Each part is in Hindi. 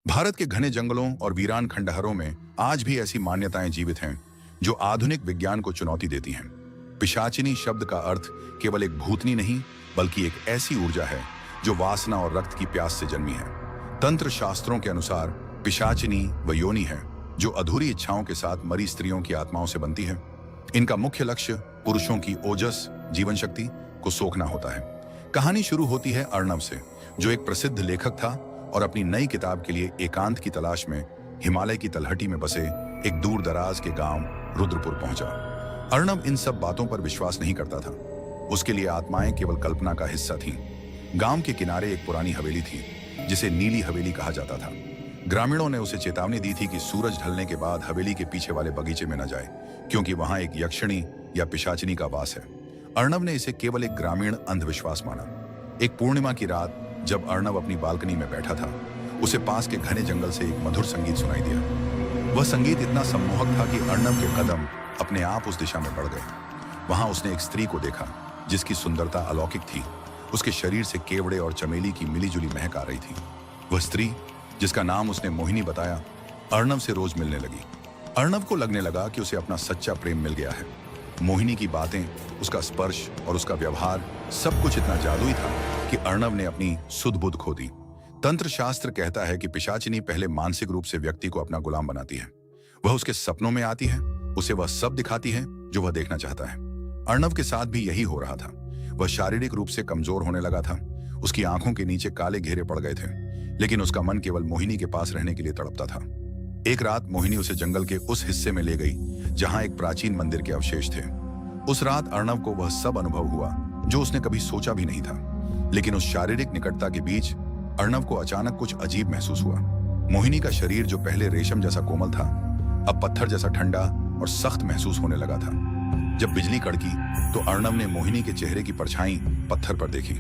भारत के घने जंगलों और वीरान खंडहरों में आज भी ऐसी मान्यताएं जीवित हैं जो आधुनिक विज्ञान को चुनौती देती हैं। पिशाचिनी शब्द का अर्थ केवल एक भूतनी नहीं बल्कि एक ऐसी ऊर्जा है जो वासना और रक्त की प्यास से जन्मी है। तंत्र शास्त्रों के अनुसार पिशाचिनी वह योनि है जो अधूरी इच्छाओं के साथ मरी स्त्रियों की आत्माओं से बनती है। इनका मुख्य लक्ष्य पुरुषों की ओजस जीवन शक्ति को सोखना होता है। कहानी शुरू होती है अर्णव से, जो एक प्रसिद्ध लेखक था और अपनी नई किताब के लिए एकांत की तलाश में हिमालय की तलहटी में बसे एक दूर दराज के गांव रुद्रपुर पहुंचा। अर्णव इन सब बातों पर विश्वास नहीं करता था। उसके लिए आत्माएं केवल कल्पना का हिस्सा थीं। गांव के किनारे एक पुरानी हवेली थी जिसे नीली हवेली कहा जाता था। ग्रामीणों ने उसे चेतावनी दी थी कि सूरज ढलने के बाद हवेली के पीछे वाले बगीचे में न जाए, क्योंकि वहां एक यक्षिणी या पिशाचिनी का वास है। अर्णव ने इसे केवल एक ग्रामीण अंधविश्वास माना। एक पूर्णिमा की रात जब अर्णव अपनी बालकनी में बैठा था, उसे पास के घने जंगल से एक मधुर संगीत सुनाई दिया। वह संगीत इतना सम्मोहक था कि अर्णव के कदम अपने आप उस दिशा में बढ़ गए। वहां उसने एक स्त्री को देखा जिसकी सुंदरता अलौकिक थी। उसके शरीर से केवड़े और चमेली की मिलीजुली महक आ रही थी। वह स्त्री, जिसका नाम उसने मोहिनी बताया, अर्णव से रोज मिलने लगी। अर्णव को लगने लगा कि उसे अपना सच्चा प्रेम मिल गया है। मोहिनी की बातें, उसका स्पर्श और उसका व्यवहार सब कुछ इतना जादुई था कि अर्णव ने अपनी सुध बुध खो दी। तंत्र शास्त्र कहता है कि पिशाचिनी पहले मानसिक रूप से व्यक्ति को अपना गुलाम बनाती है। वह उसके सपनों में आती है, उसे वह सब दिखाती है जो वह देखना चाहता है। अर्णव के साथ भी यही हो रहा था। वह शारीरिक रूप से कमजोर होने लगा था। उसकी आंखों के नीचे काले घेरे पड़ गए थे, लेकिन उसका मन केवल मोहिनी के पास रहने के लिए तड़पता था। एक रात मोहिनी उसे जंगल के उस हिस्से में ले गई जहां एक प्राचीन मंदिर के अवशेष थे। उस रात अर्णव को वह सब अनुभव हुआ जो उसने कभी सोचा भी नहीं था। लेकिन उस शारीरिक निकटता के बीच अर्णव को अचानक कुछ अजीब महसूस हुआ। मोहिनी का शरीर जो पहले रेशम जैसा कोमल था, अब पत्थर जैसा ठंडा और सख्त महसूस होने लगा था। जब बिजली कड़की तो अर्णव ने मोहिनी के चेहरे की परछाई पत्थर पर देखी।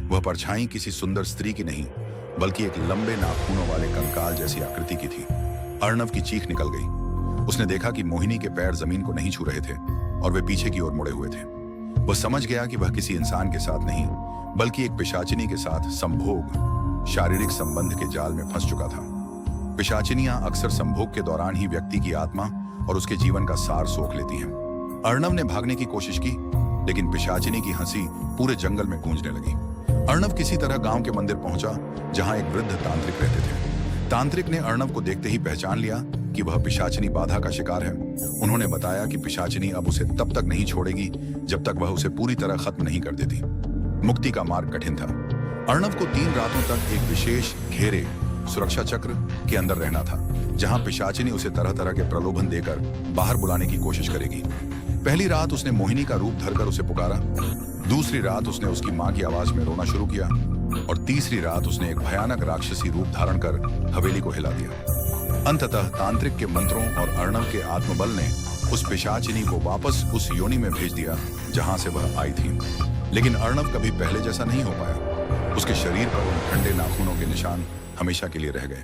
वह परछाई किसी सुंदर स्त्री की नहीं बल्कि एक लंबे नाखूनों वाले कंकाल जैसी आकृति की थी। अर्णव की चीख निकल गई। उसने देखा कि मोहिनी के पैर जमीन को नहीं छू रहे थे और वे पीछे की ओर मुड़े हुए थे। वह समझ गया कि वह किसी इंसान के साथ नहीं बल्कि एक पिशाचिनी के साथ संभोग, शारीरिक संबंध के जाल में फंस चुका था। पिशाचिनियां अक्सर संभोग के दौरान ही व्यक्ति की आत्मा और उसके जीवन का सार सोख लेती हैं। अर्णव ने भागने की कोशिश की, लेकिन पिशाचिनी की हंसी पूरे जंगल में गूंजने लगी। अर्णव किसी तरह गांव के मंदिर पहुंचा जहां एक वृद्ध तांत्रिक रहते थे। तांत्रिक ने अर्णव को देखते ही पहचान लिया कि वह पिशाचिनी बाधा का शिकार है। उन्होंने बताया कि पिशाचिनी अब उसे तब तक नहीं छोड़ेगी जब तक वह उसे पूरी तरह खत्म नहीं कर देती। मुक्ति का मार्ग कठिन था। अर्णव को 3 रातों तक एक विशेष घेरे सुरक्षा चक्र के अंदर रहना था, जहां पिशाचिनी उसे तरह तरह के प्रलोभन देकर बाहर बुलाने की कोशिश करेगी। पहली रात उसने मोहिनी का रूप धरकर उसे पुकारा। दूसरी रात उसने उसकी मां की आवाज में रोना शुरू किया और तीसरी रात उसने एक भयानक राक्षसी रूप धारण कर हवेली को हिला दिया। अंततः तांत्रिक के मंत्रों और अर्णव के आत्मबल ने उस पिशाचिनी को वापस उस योनि में भेज दिया जहां से वह आई थी। लेकिन अर्णव कभी पहले जैसा नहीं हो पाया। उसके शरीर पर उन ठंडे नाखूनों के निशान हमेशा के लिए रह गए।